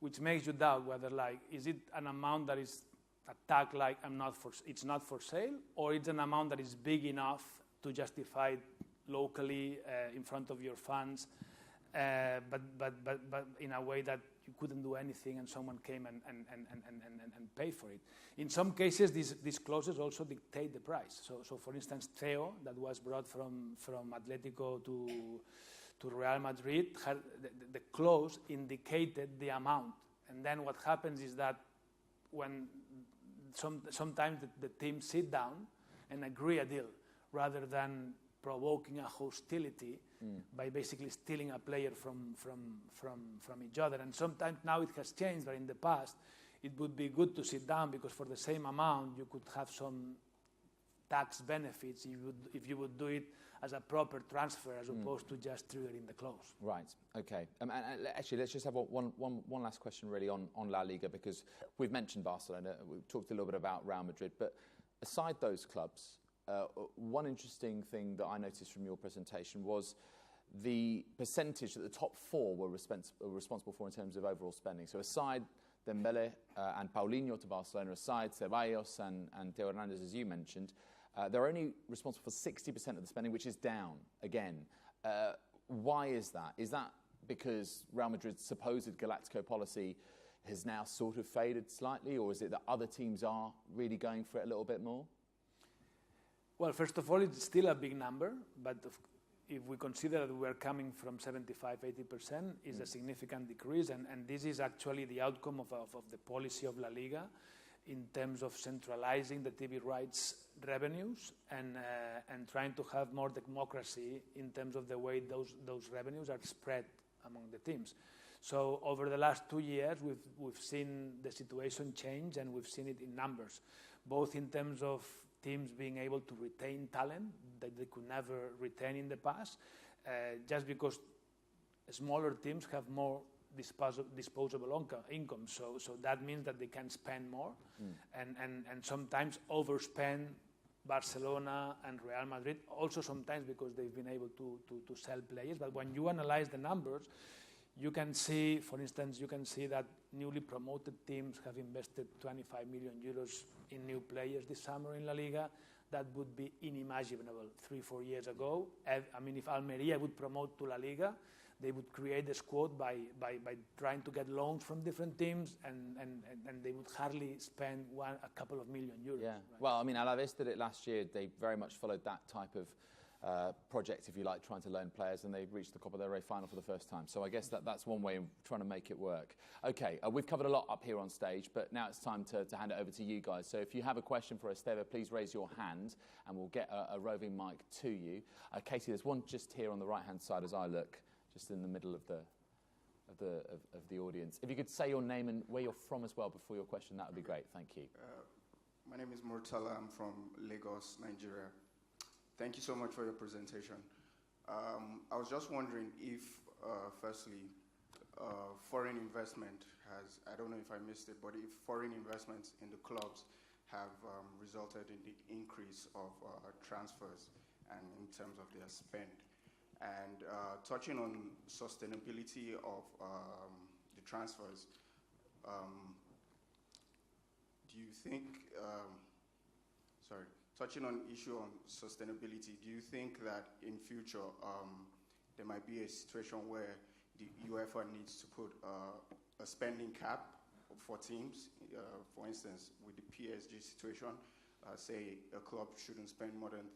which makes you doubt whether, like, is it an amount that is attacked like it's not for sale, or it's an amount that is big enough to justify it locally in front of your fans, but in a way that you couldn't do anything and someone came and paid for it. In some cases, these clauses also dictate the price. So for instance, Theo, that was brought from Atletico to Real Madrid, the clause indicated the amount. And then what happens is that when sometimes the teams sit down and agree a deal rather than provoking a hostility by basically stealing a player from each other. And sometimes now it has changed, but in the past it would be good to sit down because for the same amount you could have some tax benefits if you would do it as a proper transfer as opposed to just triggering the clause. Right, okay. And actually, let's just have one last question really on La Liga, because we've mentioned Barcelona, we've talked a little bit about Real Madrid, but aside those clubs, one interesting thing that I noticed from your presentation was the percentage that the top four were responsible for in terms of overall spending. So aside Dembele and Paulinho to Barcelona, aside Ceballos and Theo Hernandez, as you mentioned, they're only responsible for 60% of the spending, which is down again. Why is that? Is that because Real Madrid's supposed Galactico policy has now sort of faded slightly, or is it that other teams are really going for it a little bit more? Well, first of all, it's still a big number, but if we consider that we're coming from 75-80%, it's a significant decrease, and this is actually the outcome of the policy of La Liga in terms of centralizing the TV rights revenues and trying to have more democracy in terms of the way those revenues are spread among the teams. So over the last 2 years, we've seen the situation change, and we've seen it in numbers, both in terms of teams being able to retain talent that they could never retain in the past, just because smaller teams have more disposable income. So that means that they can spend more and sometimes overspend Barcelona and Real Madrid, also sometimes because they've been able to sell players. But when you analyze the numbers, you can see, for instance, that newly promoted teams have invested 25 million euros in new players this summer in La Liga. That would be unimaginable 3-4 years ago. I mean, if Almeria would promote to La Liga, they would create the squad by trying to get loans from different teams, and they would hardly spend a couple of million euros. Yeah. Right? Well, I mean, Alaves did it last year. They very much followed that type of project, if you like, trying to loan players, and they reached the Copa del Rey final for the first time. So I guess that's one way of trying to make it work. Okay, we've covered a lot up here on stage, but now it's time to hand it over to you guys. So if you have a question for Esteve, please raise your hand, and we'll get a roving mic to you. Casey, there's one just here on the right-hand side as I look, just in the middle of the audience. If you could say your name and where you're from as well before your question, that would be great. Thank you. My name is Murtala. I'm from Lagos, Nigeria. Thank you so much for your presentation. I was just wondering if, firstly, foreign investment has, I don't know if I missed it, but if foreign investments in the clubs have resulted in the increase of transfers and in terms of their spend. And touching on sustainability of the transfers, do you think, touching on issue on sustainability, do you think that in future there might be a situation where the UEFA needs to put a spending cap for teams? For instance, with the PSG situation, say a club shouldn't spend more than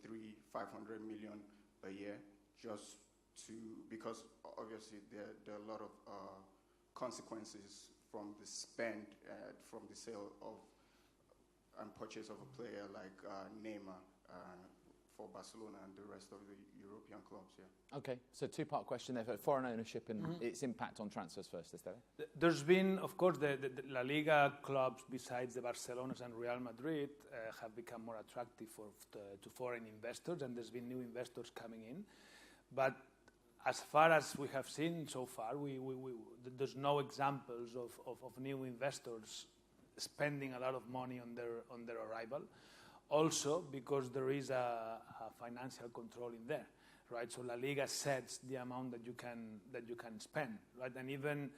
500 million a year, just because obviously there are a lot of consequences from the spend, from the sale of and purchase of a player like Neymar, for Barcelona and the rest of the European clubs. Yeah. Okay, so two-part question there for foreign ownership and its impact on transfers first, Esther. There's been, of course, the La Liga clubs besides the Barcelonas and Real Madrid have become more attractive to foreign investors, and there's been new investors coming in. But as far as we have seen so far, there's no examples of new investors spending a lot of money on their arrival. Also, because there is a financial control in there, right? So La Liga sets the amount that you can spend, right? And even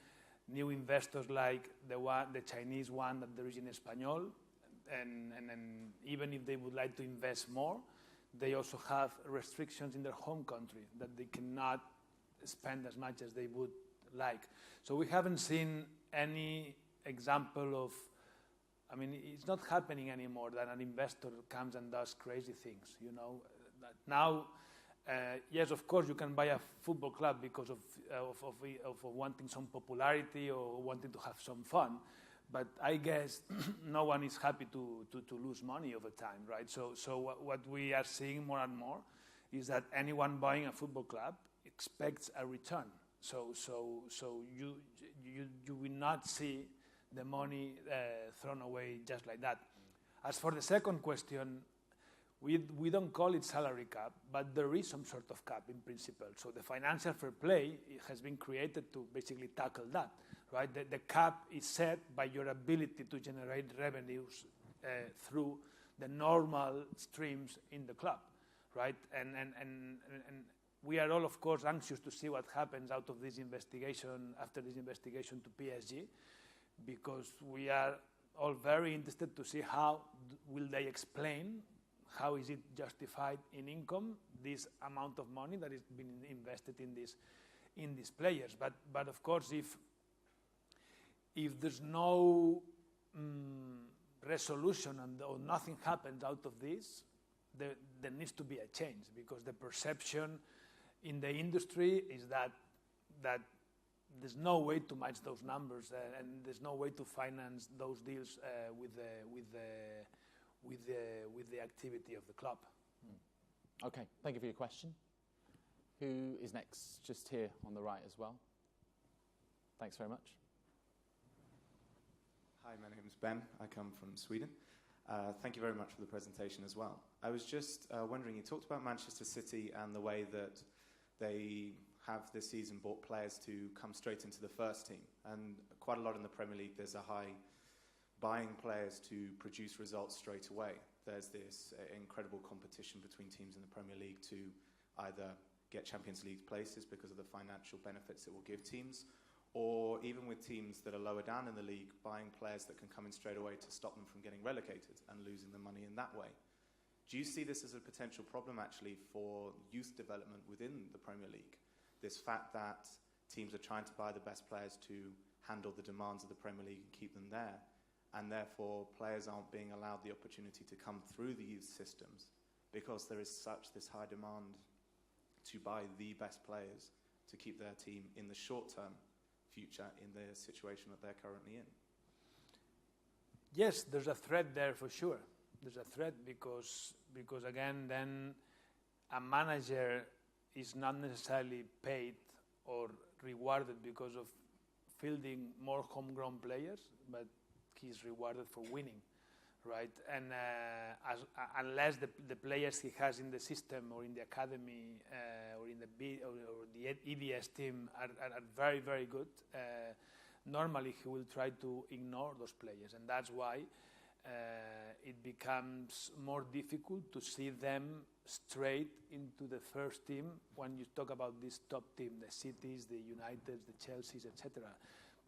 new investors like the Chinese one that there is in Espanyol, and even if they would like to invest more, they also have restrictions in their home country that they cannot spend as much as they would like. So we haven't seen any example of, I mean, it's not happening anymore that an investor comes and does crazy things, you know. That now, yes, of course, you can buy a football club because of wanting some popularity or wanting to have some fun, but I guess no one is happy to lose money over time, right? So what we are seeing more and more is that anyone buying a football club expects a return. So you will not see the money thrown away just like that. As for the second question, we don't call it salary cap, but there is some sort of cap in principle. So the financial fair play has been created to basically tackle that, right? The cap is set by your ability to generate revenues through the normal streams in the club, right? And we are all, of course, anxious to see what happens out of this investigation, after this investigation to PSG, because we are all very interested to see how will they explain, how is it justified in income, this amount of money that is being invested in these players. But of course, if there's no resolution or nothing happens out of this, there needs to be a change, because the perception in the industry is that there's no way to match those numbers, and there's no way to finance those deals with the activity of the club. Okay, thank you for your question. Who is next? Just here on the right as well. Thanks very much. Hi, my name is Ben. I come from Sweden. Thank you very much for the presentation as well. I was just wondering, you talked about Manchester City and the way that they have this season bought players to come straight into the first team. And quite a lot in the Premier League, there's a high buying players to produce results straight away. There's this incredible competition between teams in the Premier League to either get Champions League places because of the financial benefits it will give teams, or even with teams that are lower down in the league, buying players that can come in straight away to stop them from getting relegated and losing the money in that way. Do you see this as a potential problem, actually, for youth development within the Premier League? This fact that teams are trying to buy the best players to handle the demands of the Premier League and keep them there, and therefore players aren't being allowed the opportunity to come through the youth systems because there is this high demand to buy the best players to keep their team in the short-term future in the situation that they're currently in? Yes, there's a threat there for sure. There's a threat because again, then a manager is not necessarily paid or rewarded because of fielding more homegrown players, but he's rewarded for winning, right? And unless the players he has in the system or in the academy or in the EDS team are very, very good, normally he will try to ignore those players, and that's why it becomes more difficult to see them straight into the first team when you talk about this top team, the Cities, the Uniteds, the Chelseas, etc.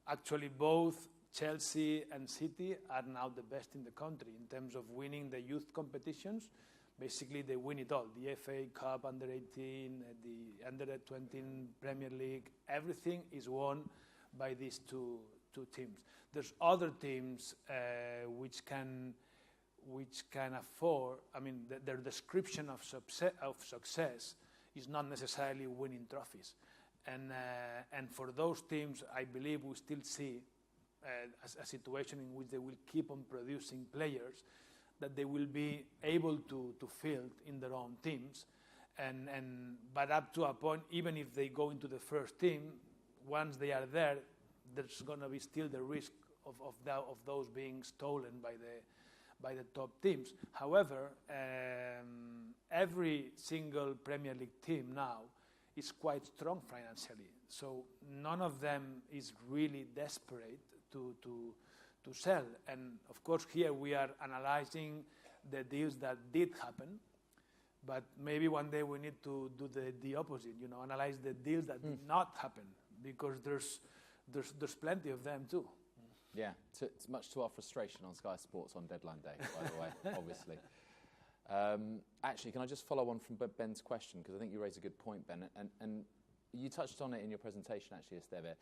Actually, both Chelsea and City are now the best in the country in terms of winning the youth competitions. Basically, they win it all. The FA Cup, Under-18, the Under-20 Premier League, everything is won by these two teams. There's other teams which can afford, I mean, their description of success is not necessarily winning trophies. And for those teams, I believe we still see a situation in which they will keep on producing players that they will be able to field in their own teams. But up to a point, even if they go into the first team, once they are there, there's going to be still the risk of those being stolen by the top teams. However, every single Premier League team now is quite strong financially. So none of them is really desperate to sell. And of course, here we are analyzing the deals that did happen. But maybe one day we need to do the opposite, analyze the deals that did not happen, because there's plenty of them too. Yeah, it's much to our frustration on Sky Sports on deadline day, by the way, obviously. Actually, can I just follow on from Ben's question, because I think you raised a good point, Ben, and you touched on it in your presentation, actually, Esteve.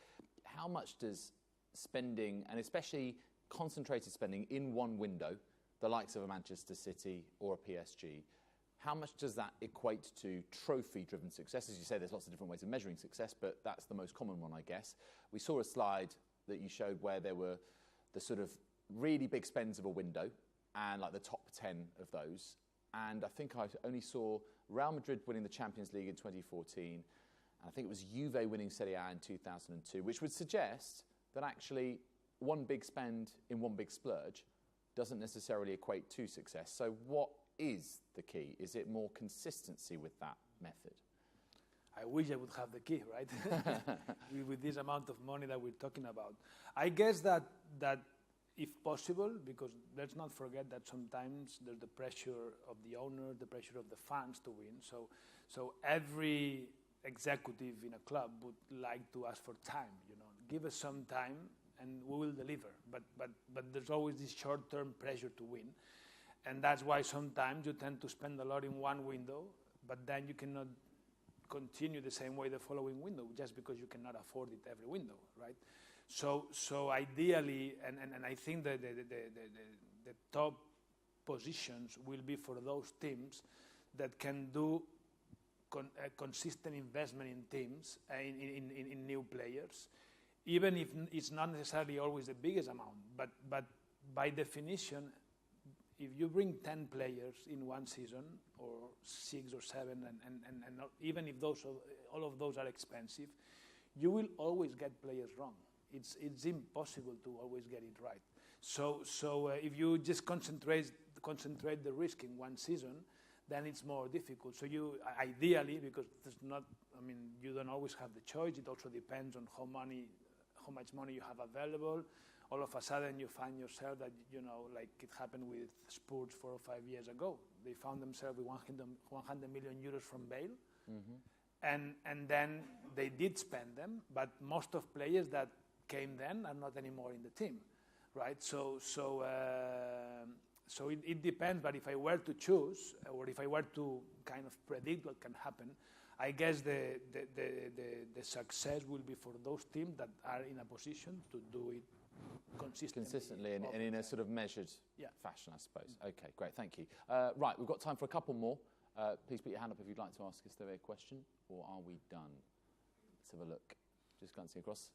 How much does spending, and especially concentrated spending in one window, the likes of a Manchester City or a PSG, how much does that equate to trophy-driven success? As you say, there's lots of different ways of measuring success, but that's the most common one, I guess. We saw a slide that you showed where there were the sort of really big spends of a window and like the top 10 of those. And I think I only saw Real Madrid winning the Champions League in 2014, and I think it was Juve winning Serie A in 2002, which would suggest that actually one big spend in one big splurge doesn't necessarily equate to success. So what is the key? Is it more consistency with that method? I wish I would have the key, right? with this amount of money that we're talking about. I guess that if possible, because let's not forget that sometimes there's the pressure of the owner, the pressure of the fans to win. So every executive in a club would like to ask for time. Give us some time and we will deliver. But there's always this short-term pressure to win. And that's why sometimes you tend to spend a lot in one window, but then you cannot continue the same way the following window, just because you cannot afford it every window, right? So ideally, and I think that the top positions will be for those teams that can do consistent investment in teams, in new players, even if it's not necessarily always the biggest amount, but by definition, if you bring 10 players in one season, or 6 or 7, and even if all of those are expensive, you will always get players wrong. It's impossible to always get it right. So if you just concentrate the risk in one season, then it's more difficult. So you ideally, because you don't always have the choice. It also depends on how much money you have available. All of a sudden you find yourself that, like it happened with Spurs 4 or 5 years ago. They found themselves with 100 million euros from Bale. Mm-hmm. And then they did spend them, but most of players that came then are not anymore in the team, right? So it depends, but if I were to choose, or if I were to kind of predict what can happen, I guess the success will be for those teams that are in a position to do it consistently and in a sort of measured fashion, I suppose. Mm-hmm. Okay, great, thank you. Right, we've got time for a couple more. Please put your hand up if you'd like to ask us a question, or are we done? Let's have a look. Just glancing across.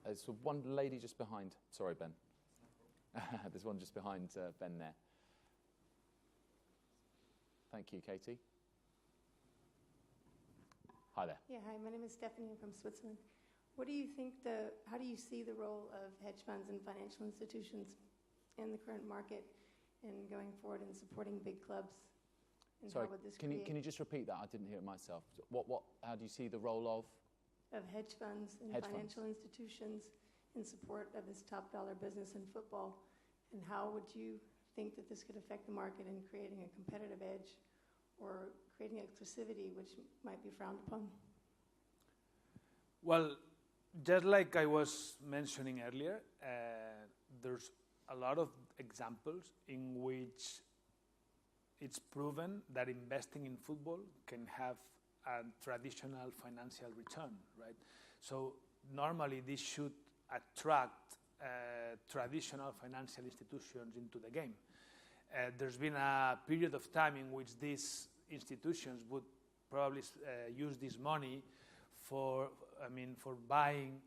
There's one lady just behind. Sorry, Ben. There's one just behind Ben there. Thank you, Katie. Hi there. Yeah, hi, my name is Stephanie. I'm from Switzerland. What do you think how do you see the role of hedge funds and financial institutions in the current market and going forward in supporting big clubs? And Sorry, how would this can you just repeat that? I didn't hear it myself. How do you see the role of hedge funds and financial institutions in support of this top dollar business in football? And how would you think that this could affect the market in creating a competitive edge or creating exclusivity, which might be frowned upon? Well, just like I was mentioning earlier, there's a lot of examples in which it's proven that investing in football can have a traditional financial return, right? So normally this should attract traditional financial institutions into the game. There's been a period of time in which these institutions would probably use this money for buying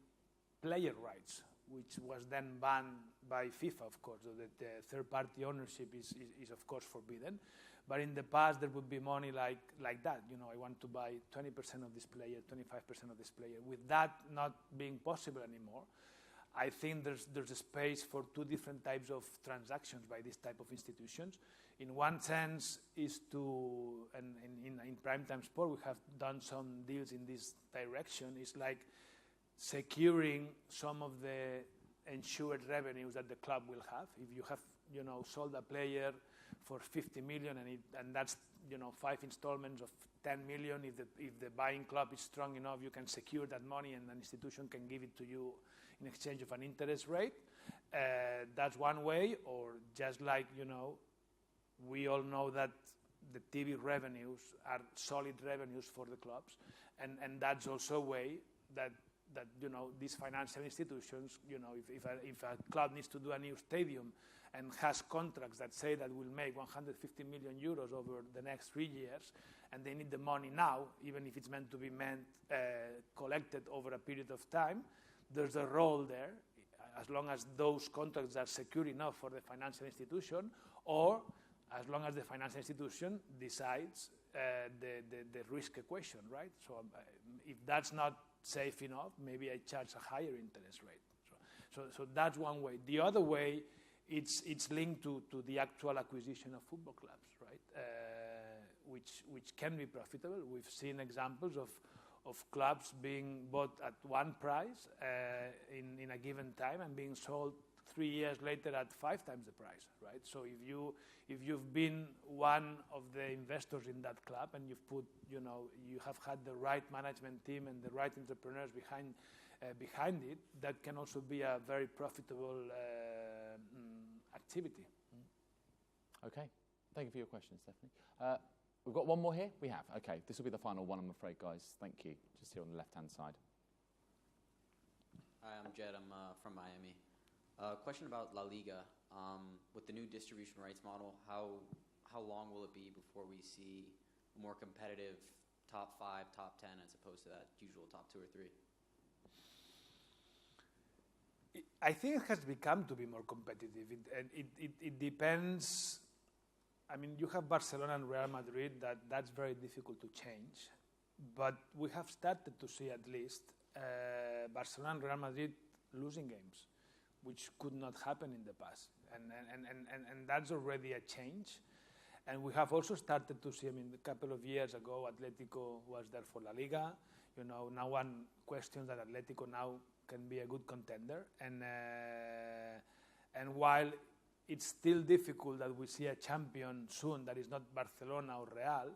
player rights which was then banned by FIFA, of course. So that the third-party ownership is of course forbidden. But in the past, there would be money like that. I want to buy 20% of this player, 25% of this player. With that not being possible anymore, I think there's a space for two different types of transactions by this type of institutions. In one sense is to, and in primetime sport, we have done some deals in this direction. It's like securing some of the insured revenues that the club will have. If you have, sold a player for 50 million and that's, 5 installments of 10 million, if the buying club is strong enough, you can secure that money and an institution can give it to you in exchange of an interest rate. That's one way, or just like, we all know that the TV revenues are solid revenues for the clubs, and that's also a way that these financial institutions, if a club needs to do a new stadium and has contracts that say that will make 150 million euros over the next 3 years, and they need the money now, even if it's meant to be collected over a period of time, there's a role there, as long as those contracts are secure enough for the financial institution, or as long as the financial institution decides the risk equation, right? So if that's not safe enough, maybe I charge a higher interest rate. So that's one way. The other way, it's linked to the actual acquisition of football clubs, right? Which can be profitable. We've seen examples of clubs being bought at one price in a given time and being sold 3 years later at 5 times the price, right? So if you've been one of the investors in that club and you've put, you have had the right management team and the right entrepreneurs behind it, that can also be a very profitable activity. Okay, thank you for your question, Stephanie. We've got one more here? We have. Okay, this will be the final one, I'm afraid, guys. Thank you. Just here on the left-hand side. Hi, I'm Jed. I'm from Miami. Question about La Liga. With the new distribution rights model, how long will it be before we see a more competitive top 5, top 10, as opposed to that usual top 2 or 3? I think it has become to be more competitive. It depends. I mean, you have Barcelona and Real Madrid, that's very difficult to change. But we have started to see at least Barcelona and Real Madrid losing games, which could not happen in the past. And that's already a change. And we have also started to see, a couple of years ago, Atletico was there for La Liga. Now one questions that Atletico now can be a good contender. And while it's still difficult that we see a champion soon that is not Barcelona or Real,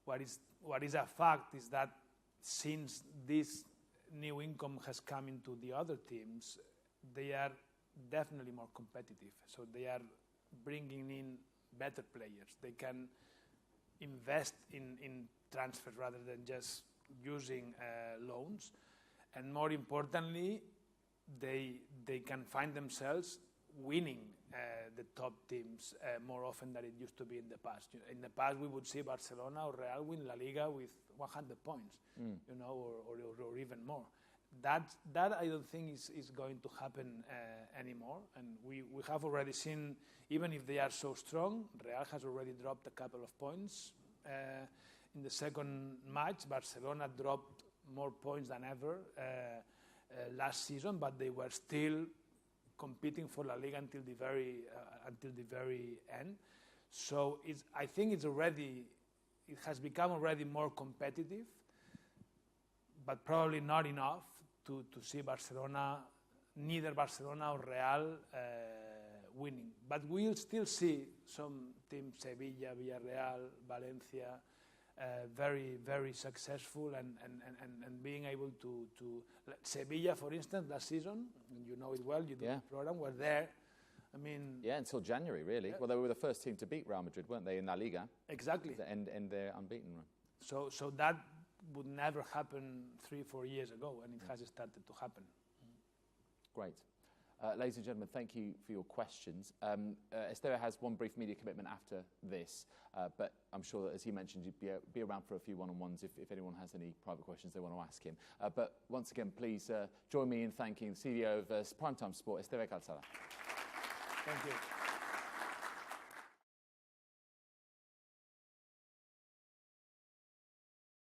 what is a fact is that since this new income has come into the other teams, they are definitely more competitive. So they are bringing in better players. They can invest in transfers rather than just using loans. And more importantly, they can find themselves winning the top teams more often than it used to be in the past. In the past, we would see Barcelona or Real win La Liga with 100 points, or even more. That I don't think is going to happen anymore. And we have already seen, even if they are so strong, Real has already dropped a couple of points. In the second match, Barcelona dropped more points than ever last season, but they were still competing for La Liga until the very end. So I think it has become already more competitive, but probably not enough to see neither Barcelona or Real winning. But we'll still see some teams, Sevilla, Villarreal, Valencia, very, very successful and being able to Sevilla, for instance, last season, and you know it well, you do the program, were there. Yeah, until January, really. Yeah. Well, they were the first team to beat Real Madrid, weren't they, in La Liga? Exactly. And their unbeaten run. So that would never happen 3-4 years ago, and it has started to happen. Great. Ladies and gentlemen, thank you for your questions. Esteve has one brief media commitment after this, but I'm sure that, as he mentioned, you'd be around for a few one-on-ones if anyone has any private questions they want to ask him. But once again, please join me in thanking the CEO of Primetime Sport, Esteve Calzada. Thank you.